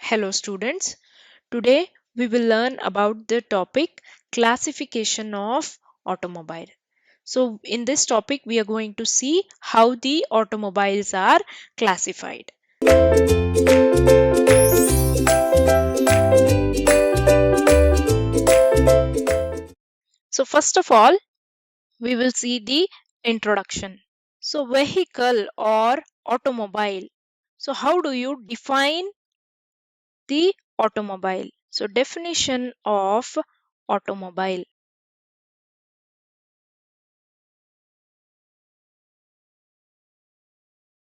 Hello students. Today we will learn about the topic classification of automobile. So in this topic we are going to see how the automobiles are classified. So first of all we will see the introduction. So vehicle or automobile. So how do you define the automobile? So definition of automobile.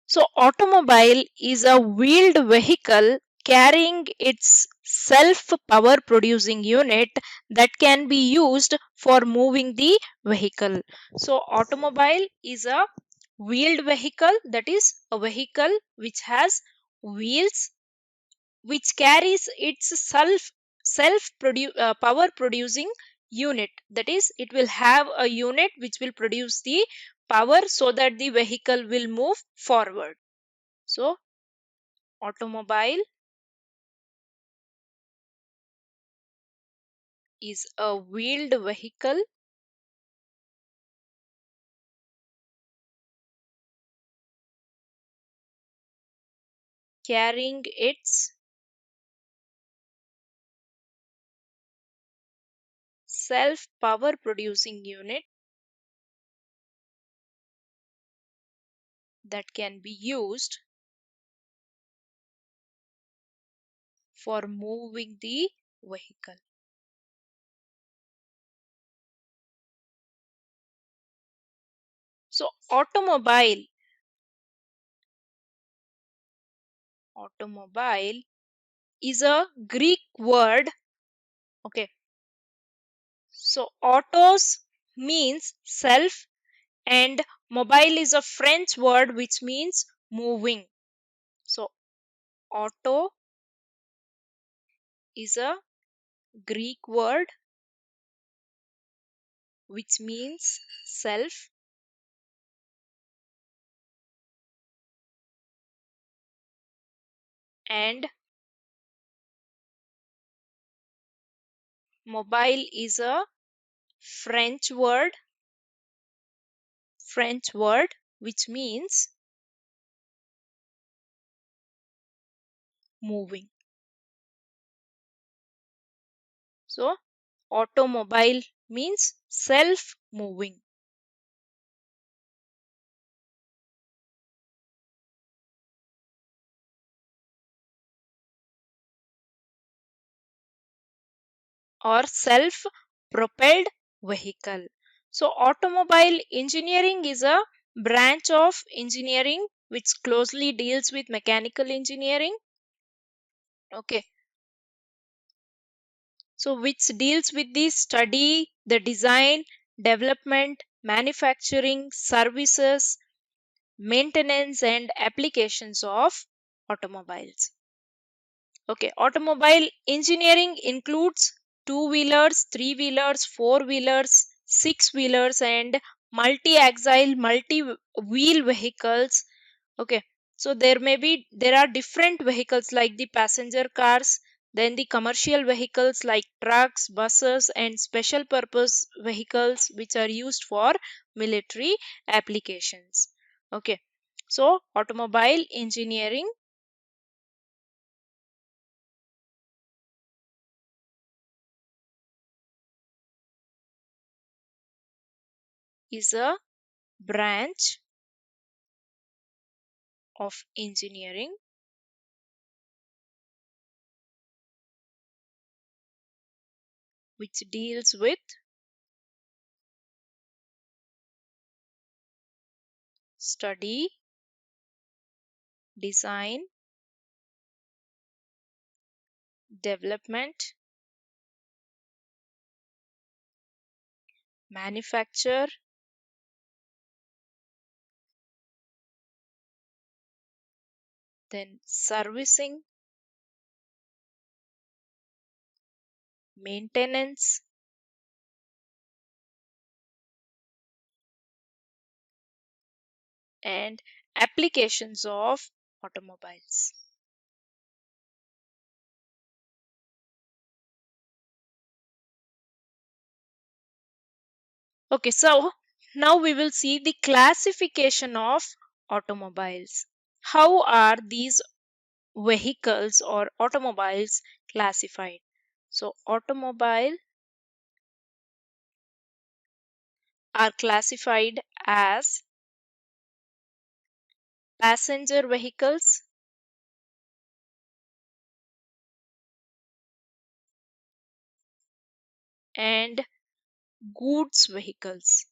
So, automobile is a wheeled vehicle carrying its self power producing unit that can be used for moving the vehicle. So, automobile is a wheeled vehicle, that is a vehicle which has wheels, which carries its power producing unit, that is it will have a unit which will produce the power so that the vehicle will move forward. So automobile is a wheeled vehicle carrying its self power producing unit that can be used for moving the vehicle. So automobile is a Greek word. Okay, so autos means self and mobile is a French word which means moving. So auto is a Greek word which means self, and mobile is a French word, which means moving. So automobile means self moving. Or self propelled vehicle. So automobile engineering is a branch of engineering which closely deals with mechanical engineering. Okay, so which deals with the study, the design, development, manufacturing, services, maintenance and applications of automobiles. Okay, automobile engineering includes two-wheelers, three-wheelers, four-wheelers, six-wheelers and multi-axle, multi-wheel vehicles. Okay, so there are different vehicles like the passenger cars, then the commercial vehicles like trucks, buses and special purpose vehicles which are used for military applications. Okay, so automobile engineering is a branch of engineering which deals with study, design, development, manufacture, then servicing, maintenance, and applications of automobiles. Okay, so now we will see the classification of automobiles. How are these vehicles or automobiles classified? So automobile are classified as passenger vehicles and goods vehicles.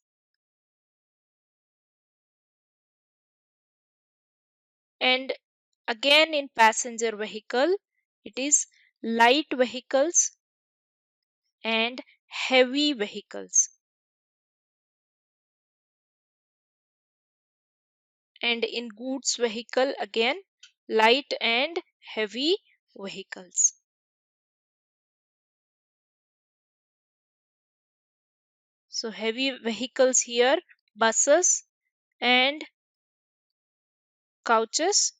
And again in passenger vehicle, it is light vehicles and heavy vehicles. And in goods vehicle, again light and heavy vehicles. So heavy vehicles here, buses and coaches,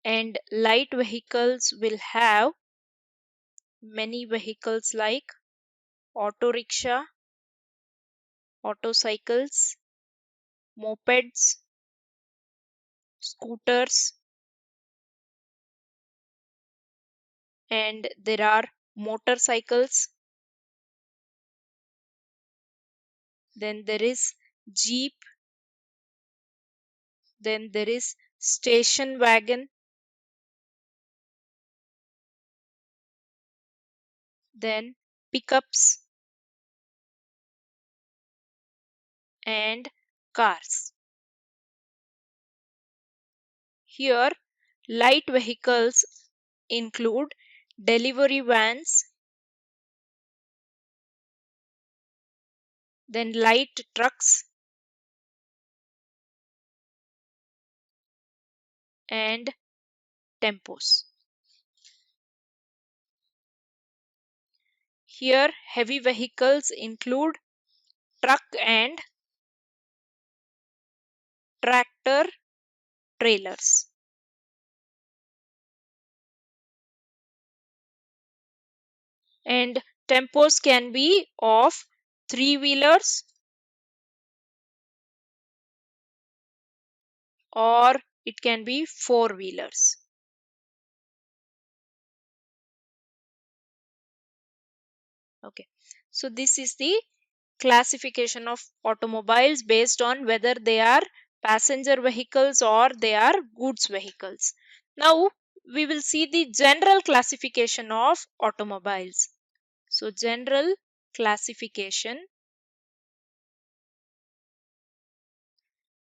and light vehicles will have many vehicles like auto rickshaw, motorcycles, mopeds, scooters, and there are motorcycles. Then there is jeep, then there is station wagon, then pickups and cars. Here, light vehicles include delivery vans, then light trucks and tempos. Here, heavy vehicles include truck and tractor trailers. And tempos can be of three-wheelers or it can be four-wheelers. Okay, so this is the classification of automobiles based on whether they are passenger vehicles or they are goods vehicles. Now we will see the general classification of automobiles. So general classification.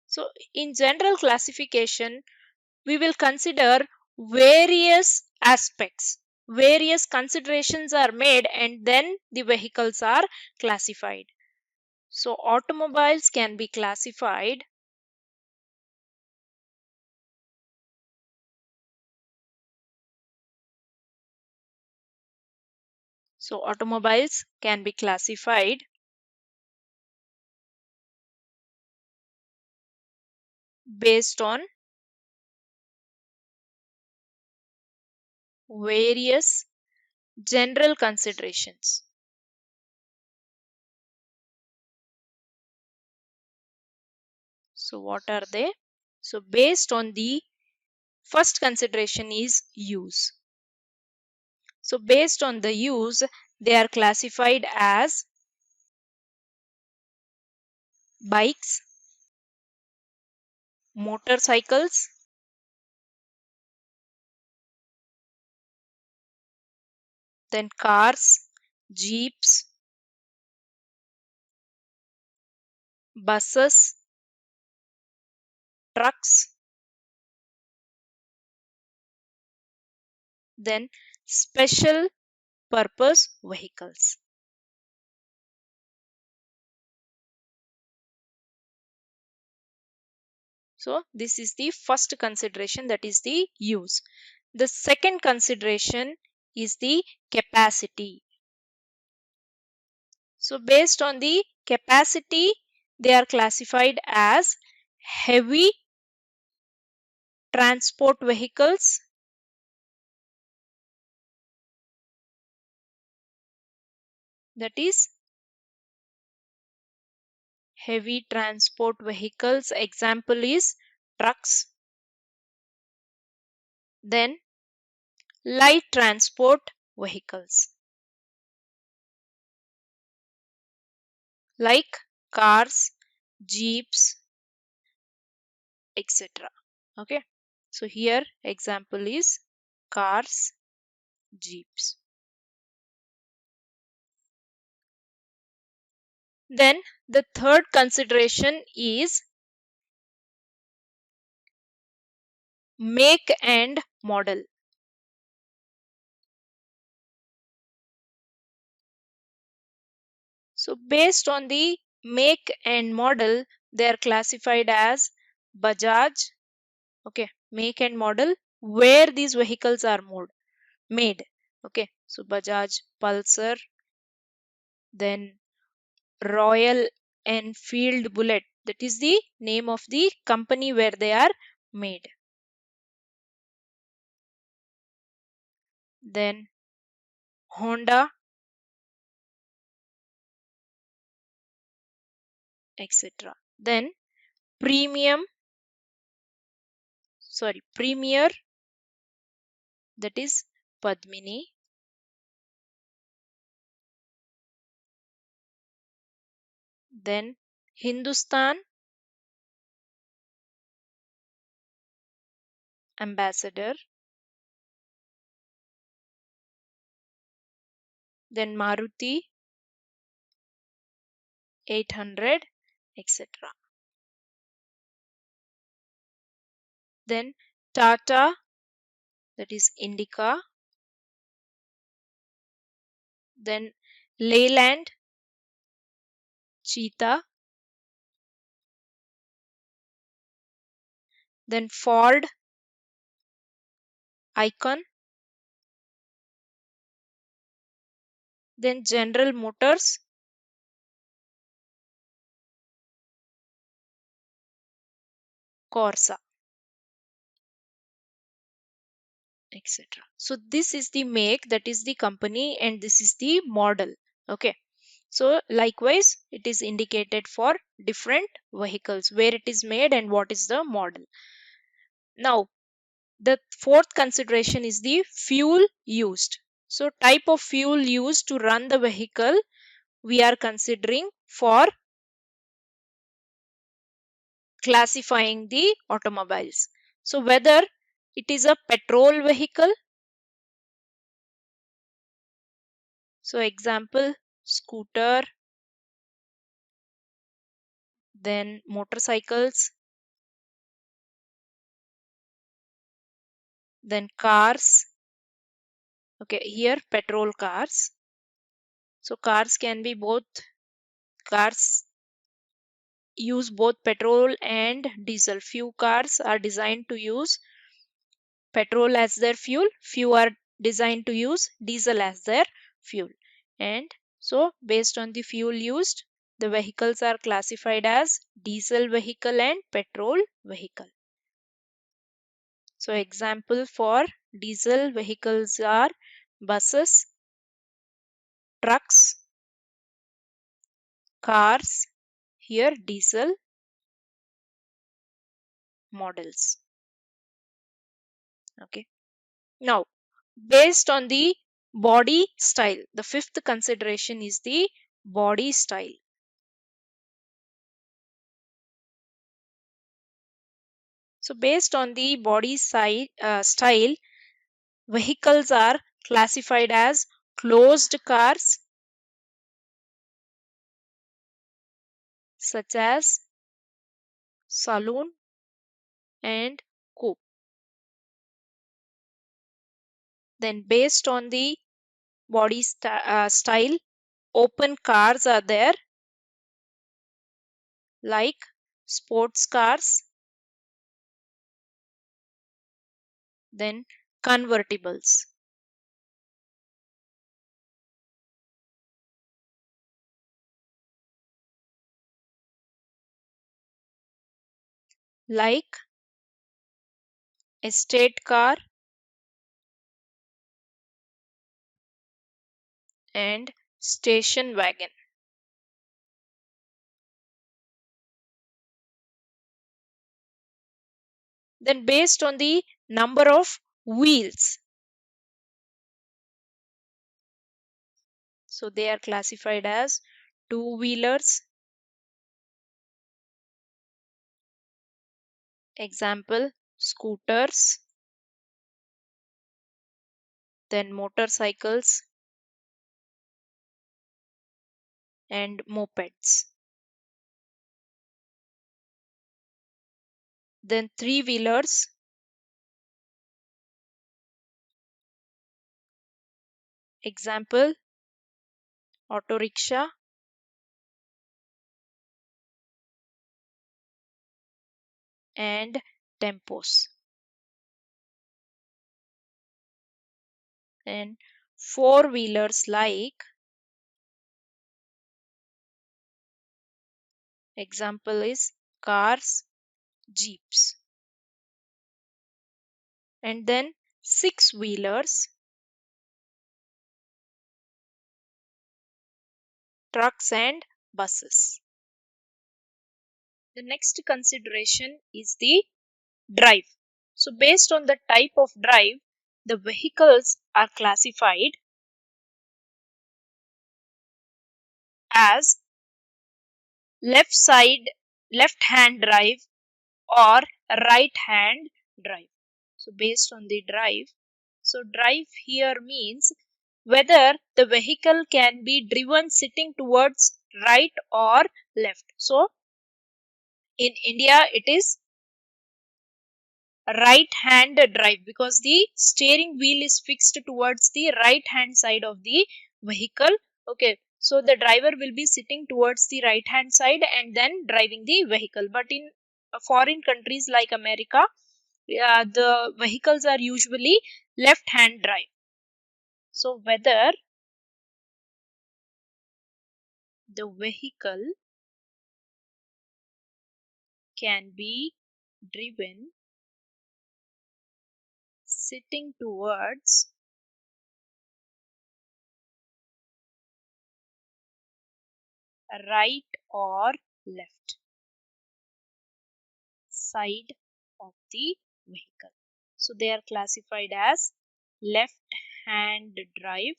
So in general classification, we will consider various aspects. Various considerations are made and then the vehicles are classified. So automobiles can be classified based on various general considerations. So what are they? So based on the first consideration is use. So based on the use, they are classified as bikes, motorcycles, then cars, jeeps, buses, trucks, then special purpose vehicles. So this is the first consideration, that is the use. The second consideration is the capacity. So based on the capacity, they are classified as heavy transport vehicles, that is heavy transport vehicles. Example is trucks. Then light transport vehicles like cars, jeeps, etc. Okay. So here example is cars, jeeps. Then the third consideration is make and model. So based on the make and model, they are classified as Bajaj. Okay, make and model where these vehicles are made. Okay, so Bajaj Pulsar, then Royal Enfield Bullet. That is the name of the company where they are made. Then Honda, etc. Then Premier, that is Padmini. Then Hindustan, Ambassador. Then Maruti 800, etc. Then Tata, that is Indica. Then Leyland, Cheetah. Then Ford, Icon. Then General Motors, Corsa, etc. So this is the make, that is the company, and this is the model. Okay. So likewise, it is indicated for different vehicles where it is made and what is the model. Now, the fourth consideration is the fuel used. So type of fuel used to run the vehicle we are considering for classifying the automobiles. So whether it is a petrol vehicle, so example scooter, then motorcycles, then cars. Okay, here petrol cars. So cars can be both, cars use both petrol and diesel. Few cars are designed to use petrol as their fuel, few are designed to use diesel as their fuel. And so based on the fuel used, the vehicles are classified as diesel vehicle and petrol vehicle. So example for diesel vehicles are buses, trucks, cars, here diesel models. Okay. Now, based on the body style, the fifth consideration is the body style. So based on the style, vehicles are classified as closed cars such as saloon and coupe. Then based on the style, open cars are there like sports cars, then convertibles like estate car and station wagon. Then based on the number of wheels, so they are classified as two-wheelers. Example, scooters, then motorcycles and mopeds. Then three-wheelers, example, auto rickshaw and tempos. And four-wheelers like, example is cars, jeeps. And then six-wheelers, trucks and buses. The next consideration is the drive. So based on the type of drive, the vehicles are classified as left hand drive or right hand drive. So based on the drive, so drive here means whether the vehicle can be driven sitting towards right or left. So in India it is right hand drive because the steering wheel is fixed towards the right hand side of the vehicle. Okay, so the driver will be sitting towards the right hand side and then driving the vehicle. But in foreign countries like America, the vehicles are usually left hand drive. So whether the vehicle can be driven sitting towards right or left side of the vehicle. So they are classified as left hand drive.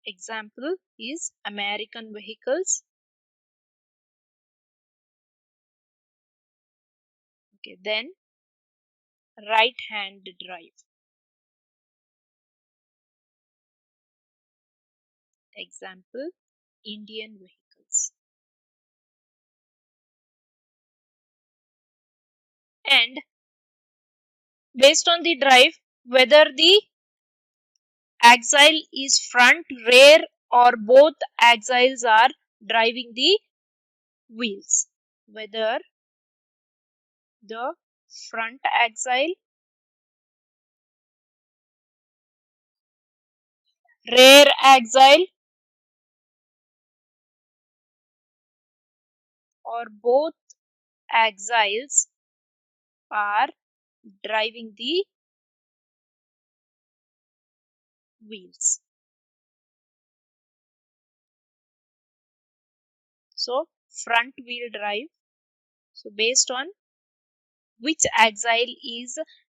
Example is American vehicles. Okay, then right hand drive. Example Indian vehicles. And based on the drive, whether the axle is front, rear, or both axles are driving the wheels. Whether the front axle, rear axle, or both axles are driving the wheels. So front wheel drive. So based on which axle is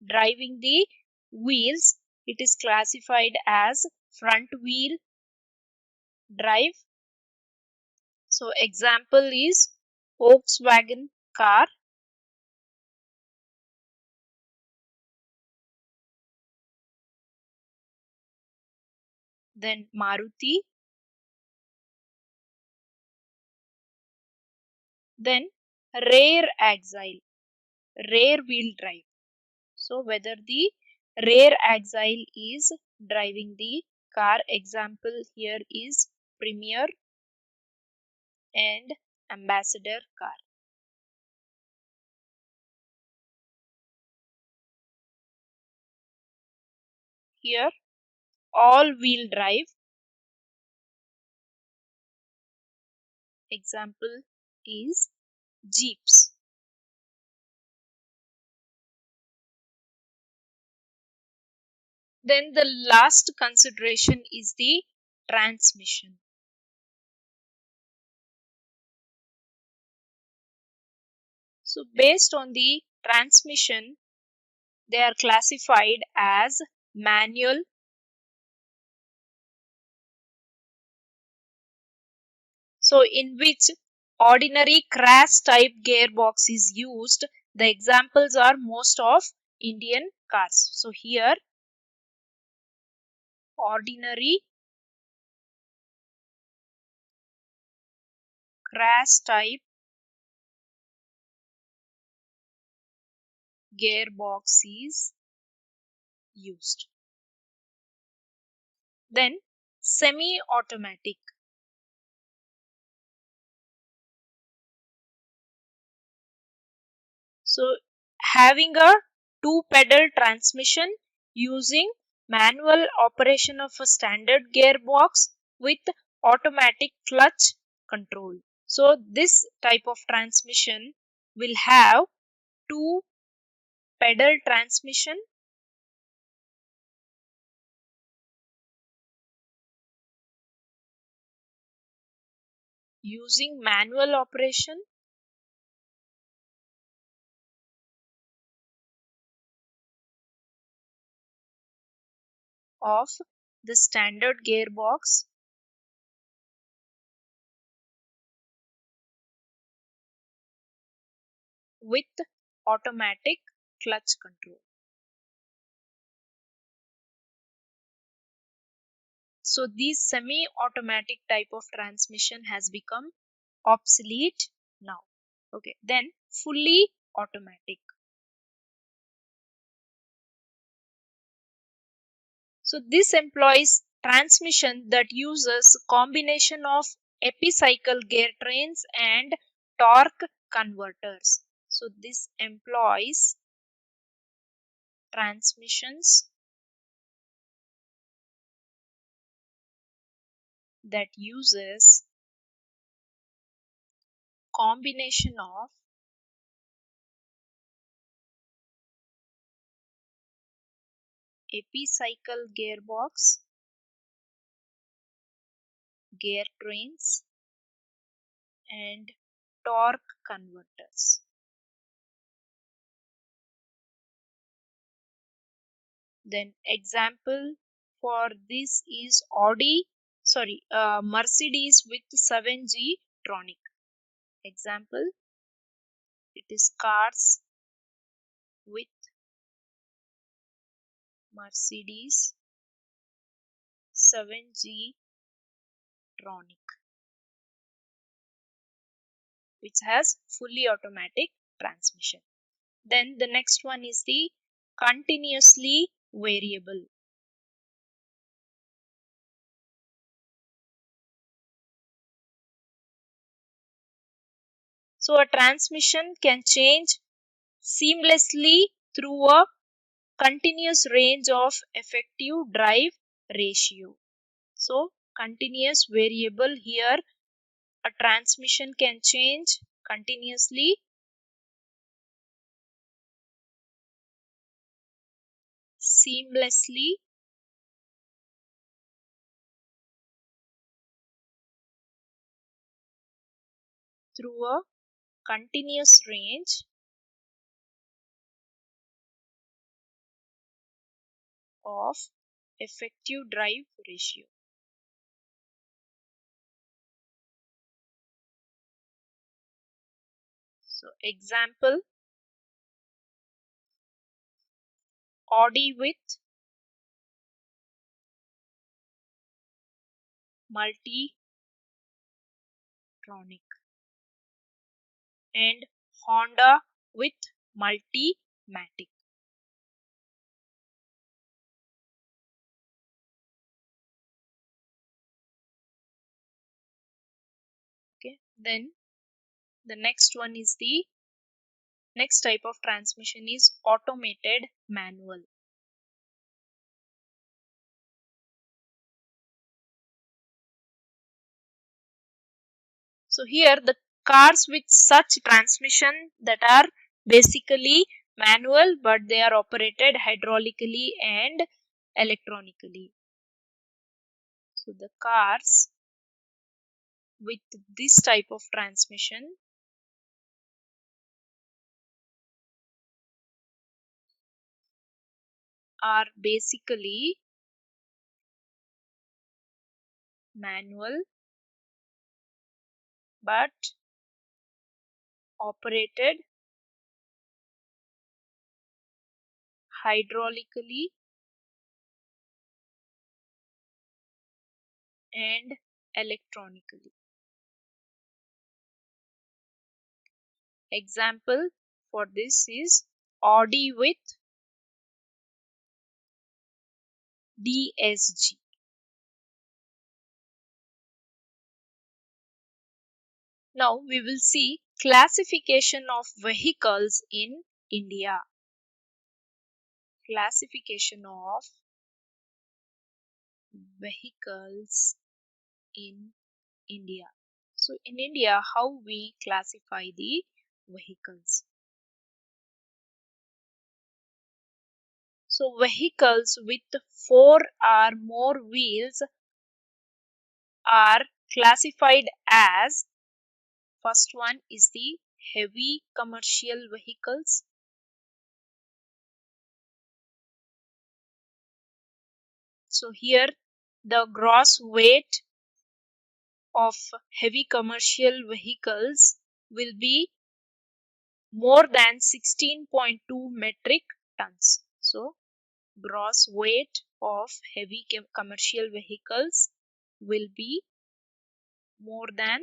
driving the wheels, it is classified as front wheel drive. So example is Volkswagen car, then Maruti, then rear axle, rear wheel drive. So whether the rear axle is driving the car, example here is Premier and Ambassador car. Here all wheel drive, example is Jeeps. Then the last consideration is the transmission. So based on the transmission, they are classified as manual, so in which ordinary crash type gearbox is used. The examples are most of Indian cars. So here ordinary crash type gearbox is used. Then semi-automatic. So having a two pedal transmission using manual operation of a standard gearbox with automatic clutch control. So this type of transmission will have two pedal transmission using manual operation of the standard gearbox with automatic clutch control. So this semi-automatic type of transmission has become obsolete now. Okay, then fully automatic. So this employs transmission that uses combination of epicycle gear trains and torque converters. So this employs transmissions that uses combination of epicycle gearbox, gear trains and torque converters. Then example for this is Mercedes with 7G Tronic. Example, it is cars with Mercedes 7G Tronic, which has fully automatic transmission. Then the next one is the continuously variable. So a transmission can change seamlessly through a continuous range of effective drive ratio. So continuous variable, here a transmission can change continuously seamlessly through a continuous range of effective drive ratio. So example, Audi with multi-tronic and Honda with multi-matic. Okay, then the next one is the next type of transmission is automated manual. So here the cars with such transmission that are basically manual but they are operated hydraulically and electronically. So the cars with this type of transmission are basically manual but operated hydraulically and electronically. Example for this is Audi with DSG. Now we will see classification of vehicles in India. Classification of vehicles in India. So in India, how we classify the vehicles? So vehicles with 4 or more wheels are classified as, first one is the heavy commercial vehicles. So here the gross weight of heavy commercial vehicles will be more than 16.2 metric tons. So gross weight of heavy commercial vehicles will be more than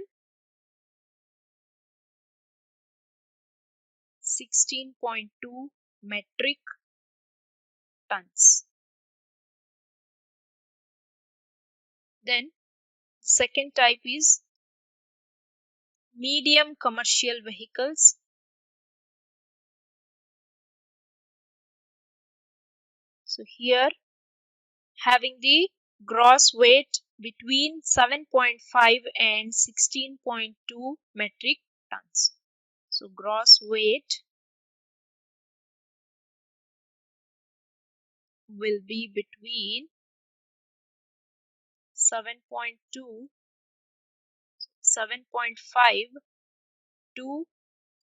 16.2 metric tons. Then second type is medium commercial vehicles. So here having the gross weight between 7.5 and 16.2 metric tons. So gross weight will be between 7.2, 7.5 to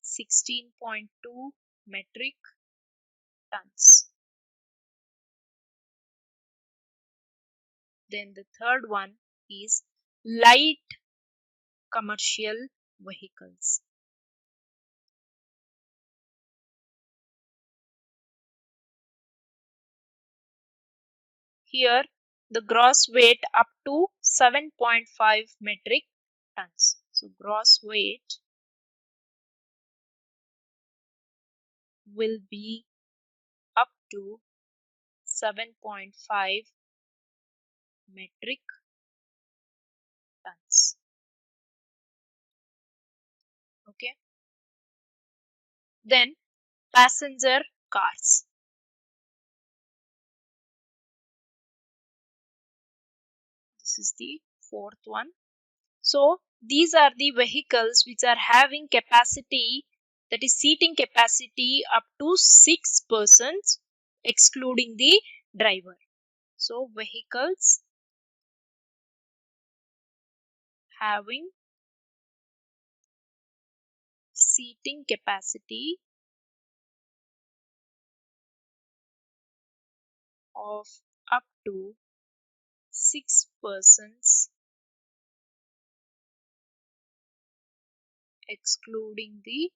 16.2 metric tons. Then the third one is light commercial vehicles. Here the gross weight up to 7.5 metric tons. So gross weight will be up to 7.5 metric tons. Okay. Then passenger cars. This is the fourth one. So these are the vehicles which are having capacity, that is seating capacity up to 6 persons excluding the driver. So vehicles having seating capacity of up to 6 persons excluding the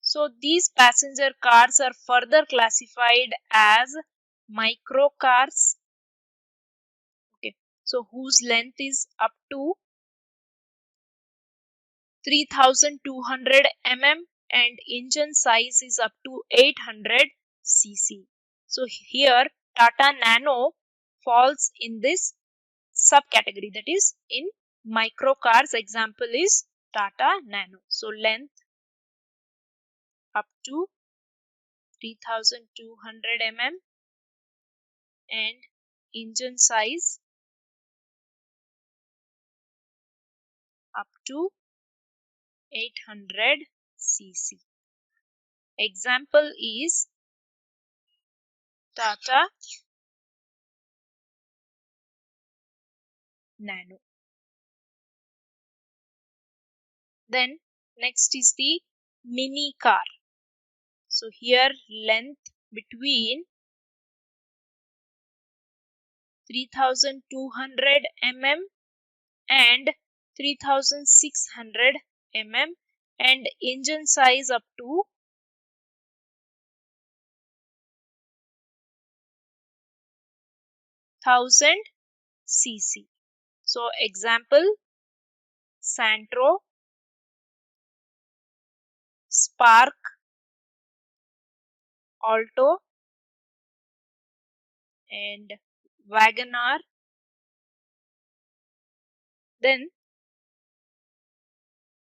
So these passenger cars are further classified as micro cars. Okay. So whose length is up to 3200 mm and engine size is up to 800 cc. So here Tata Nano falls in this subcategory, that is in micro cars. Example is Tata Nano. So length up to 3200 mm and engine size up to 800 cc. Example is Tata Nano. Then next is the mini car. So here length between 3200 mm and 3600 mm and engine size up to 1000 cc. So example Santro, Spark, Alto and Wagoner. Then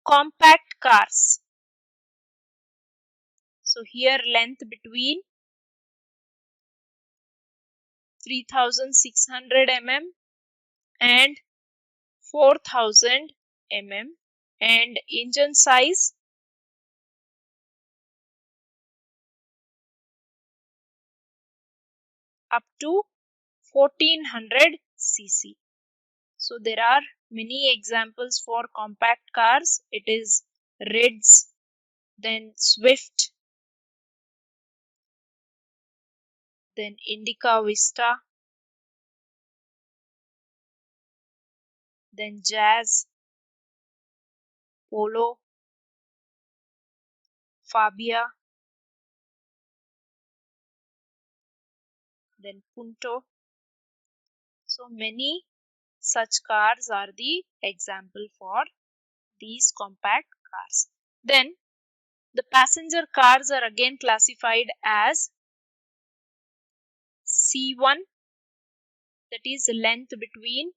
compact cars. So here length between 3600 mm and 4000 mm and engine size up to 1400 cc. So there are many examples for compact cars. It is Ritz, then Swift, then Indica Vista, then Jazz, Polo, Fabia, then Punto. So many such cars are the example for these compact cars. Then the passenger cars are again classified as C1, that is length between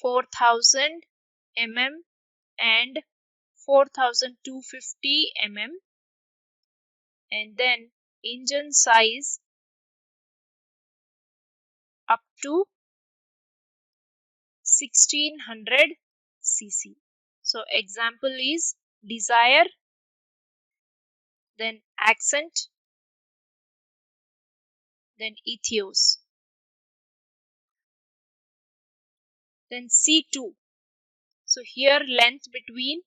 4000 mm and 4250 mm and then engine size up to 1600 cc. So example is Desire, then Accent, then Ethos. Then C2. So here length between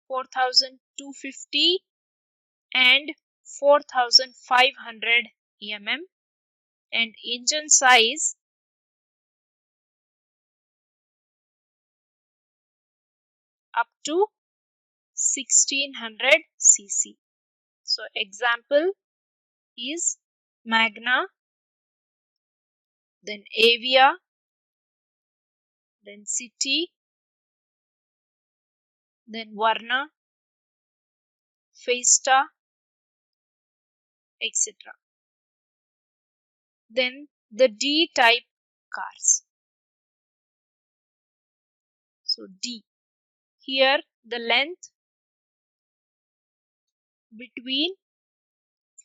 4250 and 4500 mm and engine size up to 1600 cc. So example is Magna, then Avia, then City, then Varna, Fiesta, etc. Then the D type cars. So D. Here the length between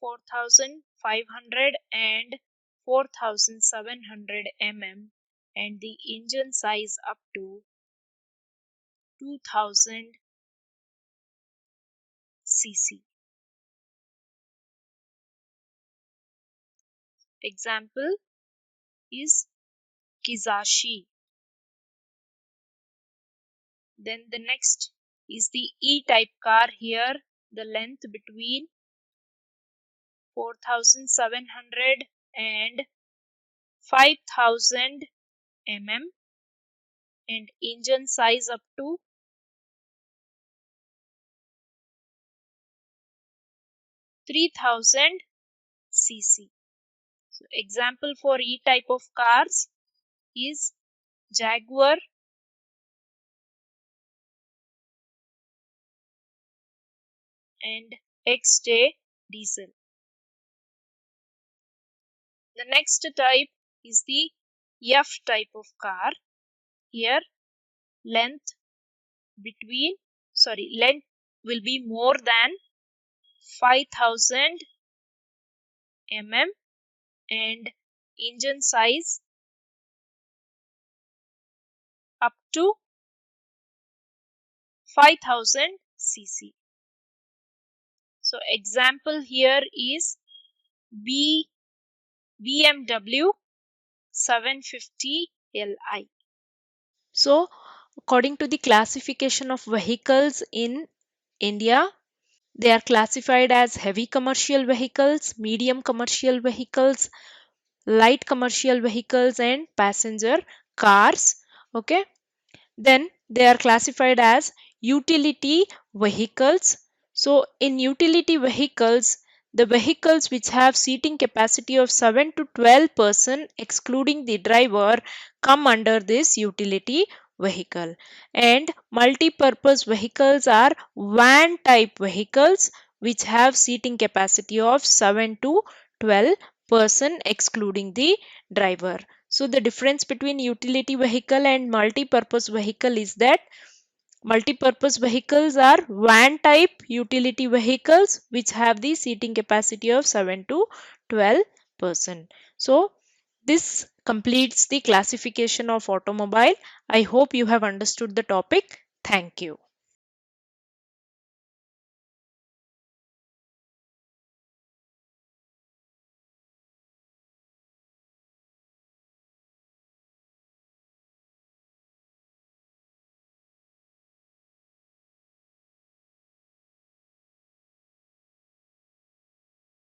4500 and 4700 mm and the engine size up to 2000 cc. Example is Kizashi. Then the next is the E-type car. Here the length between 4700 and 5000 mm and engine size up to 3000 cc. So example for E-type of cars is Jaguar and XJ diesel. The next type is the F type of car. Here length length will be more than 5000 mm and engine size up to 5000 cc. So example here is B BMW 750 Li. So according to the classification of vehicles in India, they are classified as heavy commercial vehicles, medium commercial vehicles, light commercial vehicles, and passenger cars. Okay. Then they are classified as utility vehicles. So in utility vehicles, the vehicles which have seating capacity of 7 to 12 person excluding the driver come under this utility vehicle. And multi-purpose vehicles are van type vehicles which have seating capacity of 7 to 12 person excluding the driver. So the difference between utility vehicle and multi-purpose vehicle is that multi-purpose vehicles are van type utility vehicles which have the seating capacity of 7 to 12 person. So this completes the classification of automobile. I hope you have understood the topic. Thank you.